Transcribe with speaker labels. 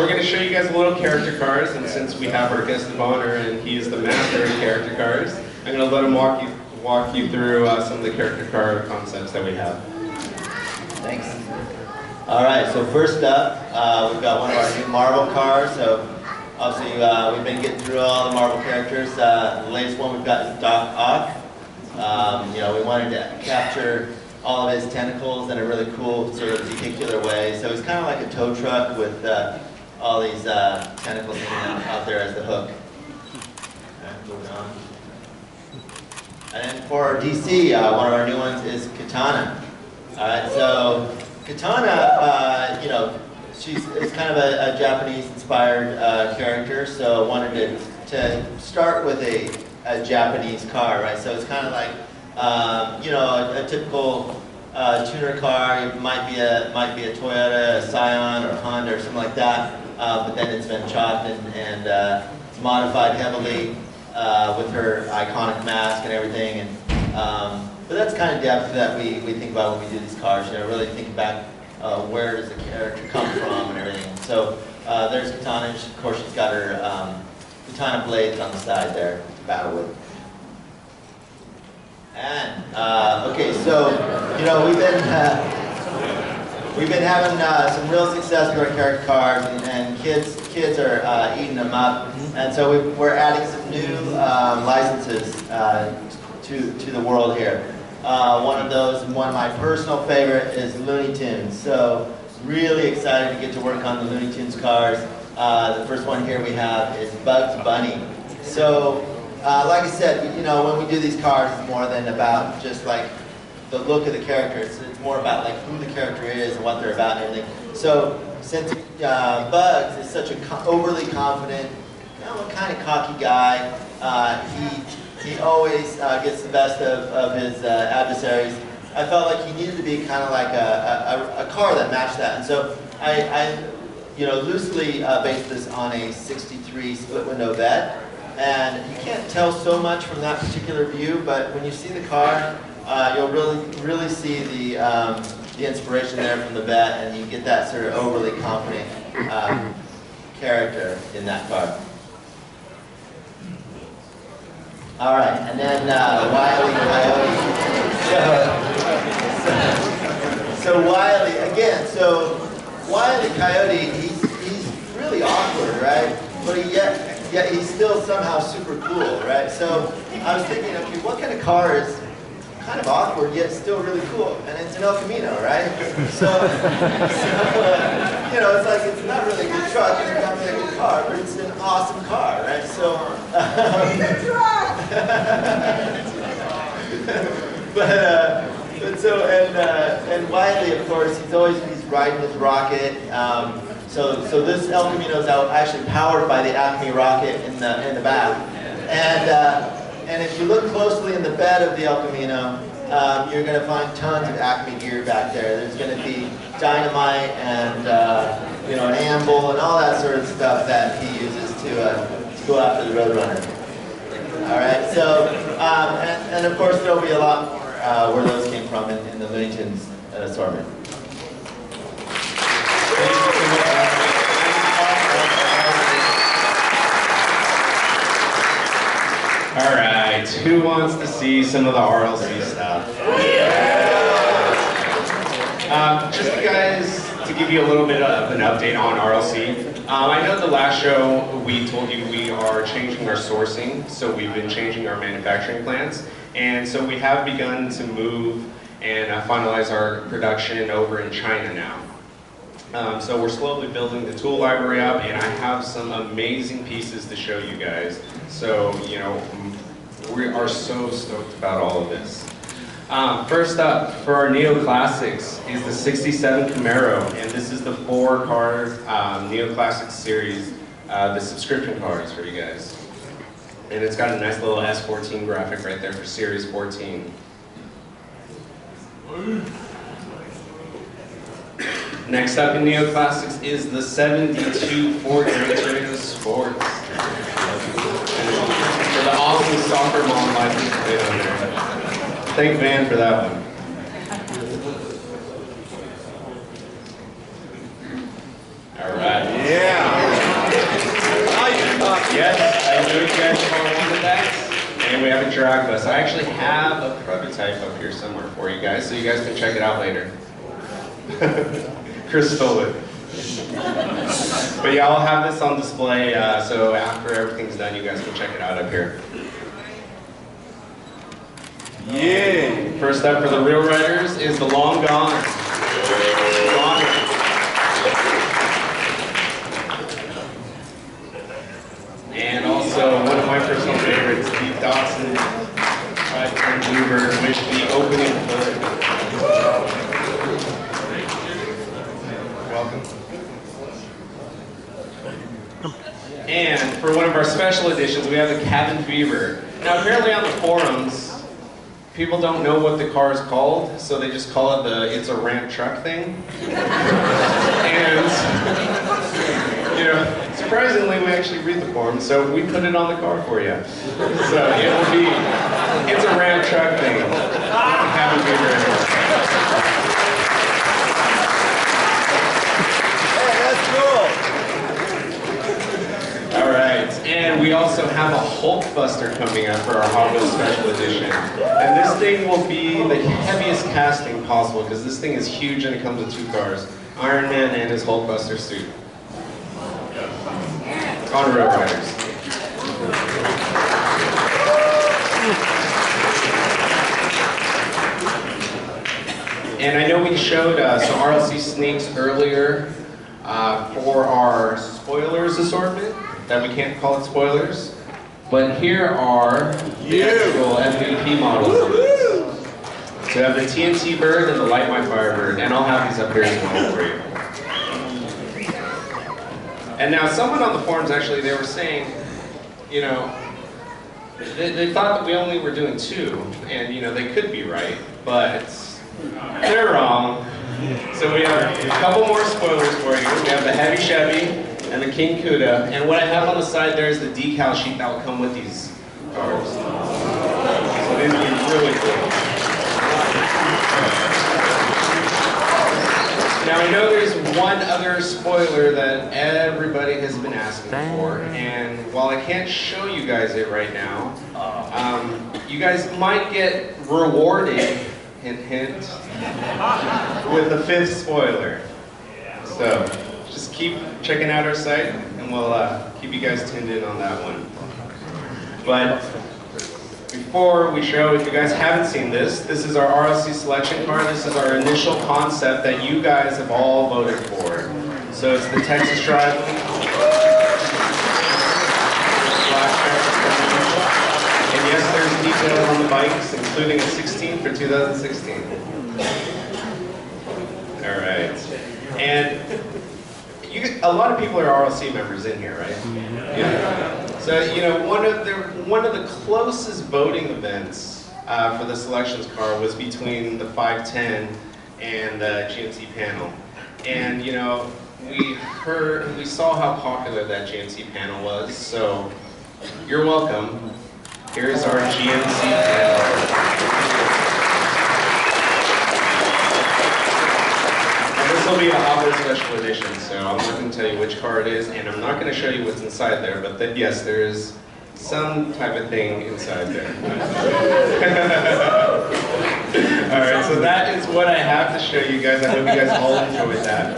Speaker 1: we're going to show you guys a little character cars, and since we have our guest of honor and he is the master of character cars, I'm going to let him walk you through some of the character car concepts that we have.
Speaker 2: Thanks. All right, so first up, we've got one of our new Marvel cars. So obviously we've been getting through all the Marvel characters. The latest one we've got is Doc Ock. You know, we wanted to capture all of his tentacles in a really cool sort of vehicular way. So he's kind of like a tow truck with all these tentacles hanging out there as the hook. Okay, moving on. And then for our DC, one of our new ones is Katana. All right, so Katana, you know, it's kind of a Japanese-inspired character. So I wanted to start with a Japanese car, right? So it's kind of like you know, a typical tuner car. It might be a Toyota, a Scion, or a Honda, or something like that. But then it's been chopped and it's modified heavily with her iconic mask and everything. And but that's kind of depth that we think about when we do these cars. You know, really think back where does the character come from and everything. So there's Katana. Of course, she's got her katana blades on the side there to battle with. And okay, so you know we've been having some real success with our character cars, and kids are eating them up, and so we're adding some new licenses to the world here. One of those, one of my personal favorite, is Looney Tunes. So really excited to get to work on the Looney Tunes cars. The first one here we have is Bugs Bunny. So. Like I said, you know, when we do these cars, it's more than about just like the look of the character. It's more about like who the character is and what they're about and everything. So since Bugs is such an overly confident, kind of cocky guy, he always gets the best of his adversaries. I felt like he needed to be kind of like a car that matched that, and so I you know, loosely based this on a '63 split window vet. And you can't tell so much from that particular view, but when you see the car, you'll really see the inspiration there from the vet, and you get that sort of overly confident character in that car. All right, and then Wile E. Coyote. So Wile E. again. So Wile E. Coyote, he's really awkward, right? But yet he's still somehow super cool, right? So I was thinking, okay, what kind of car is kind of awkward yet still really cool? And it's an El Camino, right? So you know, it's like it's not really a good truck, it's not really a good car, but it's an awesome car, right? So but so and Wiley, of course, he's riding his rocket. So this El Camino is actually powered by the Acme rocket in the back, and if you look closely in the bed of the El Camino, you're going to find tons of Acme gear back there. There's going to be dynamite and you know, an amble and all that sort of stuff that he uses to go after the Roadrunner. All right, so and of course there'll be a lot more where those came from in the Looney Tunes assortment.
Speaker 1: All right, who wants to see some of the RLC stuff? Just guys, to give you a little bit of an update on RLC. I know the last show we told you we are changing our sourcing, so we've been changing our manufacturing plants, and so we have begun to move and finalize our production over in China now. So we're slowly building the tool library up, and I have some amazing pieces to show you guys. So, you know, we are so stoked about all of this. First up, for our Neoclassics, is the 67 Camaro, and this is the 4-car Neoclassics series, the subscription cars for you guys. And it's got a nice little S14 graphic right there for Series 14. Next up in Neoclassics is the 72 Ford Gran Torino Sports. For the awesome soccer mom license plate on there. Thank Van for that one. All right.
Speaker 3: Yeah.
Speaker 1: have a drag bus. I actually have a prototype up here somewhere for you guys, so you guys can check it out later. Chris stole it. But yeah, I'll have this on display, so after everything's done, you guys can check it out up here.
Speaker 2: Yeah.
Speaker 1: First up for the real riders is the Long Gone. And also one of my personal favorites, the Dawson 510 Bluebird with the opening hood. Welcome. And for one of our special editions, we have the Cabin Fever. Now apparently on the forums, people don't know what the car is called, so they just call it the "it's a ramp truck" thing. And you know, surprisingly, we actually read the forums, so we put it on the car for you. So it will be "it's a ramp truck" thing. Cabin Fever.
Speaker 2: Hey, that's cool.
Speaker 1: All right, and we also have a Hulk Buster coming up for our Hot Wheels Special Edition. And this thing will be the heaviest casting possible because this thing is huge and it comes with 2 cars. Iron Man and his Hulk Buster suit. On Road Riders. And I know we showed some RLC sneaks earlier for our spoilers assortment. That we can't call it spoilers, but here are the actual MVP models. So I have the TNT Bird and the Light My Fire Bird, and I'll have these up here as well for you. And now someone on the forums actually, they were saying, you know, they thought that we only were doing 2, and you know, they could be right, but they're wrong. So we have a couple more spoilers for you. We have the Heavy Chevy, and the King Cuda, and what I have on the side there is the decal sheet that will come with these cars. So these will be really cool. Now I know there's one other spoiler that everybody has been asking for, and while I can't show you guys it right now, you guys might get rewarded, hint hint, with the 5th spoiler. So just keep checking out our site, and we'll keep you guys tuned in on that one. But before we show, if you guys haven't seen this, this is our RLC selection car. This is our initial concept that you guys have all voted for. So it's the Texas Drive. And yes, there's details on the bikes, including a 16 for 2016. All right. And a lot of people are RLC members in here, right? Yeah. So you know, one of the closest voting events for the selections car was between the 510 and the GMC panel, and you know, we saw how popular that GMC panel was. So you're welcome. Here's our GMC panel. This will be a Hot Wheels Special Edition, so I'm not going to tell you which car it is, and I'm not going to show you what's inside there, but yes, there is some type of thing inside there. Alright, so that is what I have to show you guys. I hope you guys all enjoyed that.